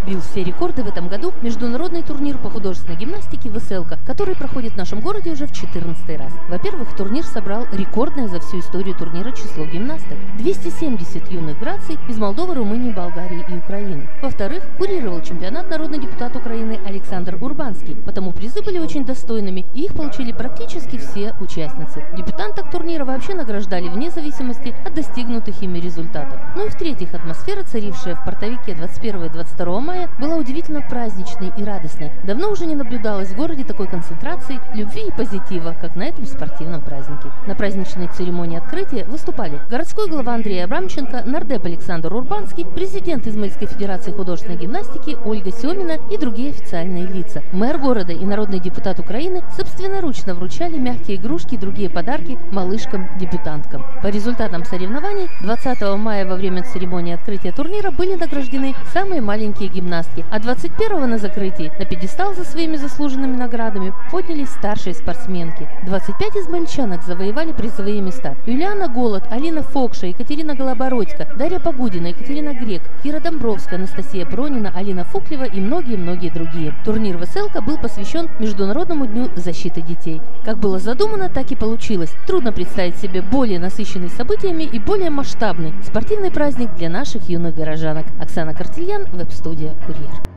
Бил все рекорды в этом году международный турнир по художественной гимнастике «Веселка», который проходит в нашем городе уже в 14-й раз. Во-первых, турнир собрал рекордное за всю историю турнира число гимнасток – 270 юных граций из Молдовы, Румынии, Болгарии и Украины. Во-вторых, курировал чемпионат народный депутат Украины Александр Урбанский, потому призы были очень достойными, и их получили практически все участницы. Дебютанток турнира вообще награждали вне зависимости от достигнутых ими результатов. Ну и в-третьих, атмосфера, царившая в Портовике 21 и 22 мая, была удивительно праздничной и радостной. Давно уже не наблюдалось в городе такой концентрации любви и позитива, как на этом спортивном празднике. На праздничной церемонии открытия выступали городской глава Андрей Абрамченко, нардеп Александр Урбанский, президент Измаильской федерации художественной гимнастики Ольга Семина и другие официальные лица. Мэр города и народный депутат Украины собственноручно вручали мягкие игрушки и другие подарки малышкам-дебютанткам. По результатам соревнований 20 мая во время церемонии открытия турнира были награждены самые маленькие гимнастки, а 21-го на закрытии на пьедестал за своими заслуженными наградами поднялись старшие спортсменки. 25 измаильчанок завоевали призовые места. Юлиана Голод, Алина Фокша, Екатерина Голобородько, Дарья Погудина, Екатерина Грек, Кира Домбровская, Анастасия Пронина, Алина Фуклева и многие-многие другие. Турнир «Веселка» был посвящен Международному дню защиты детей. Как было задумано, так и получилось. Трудно представить себе более насыщенный событиями и более масштабный спортивный праздник для наших юных горожанок. Оксана Картильян, веб-студия «Курьер».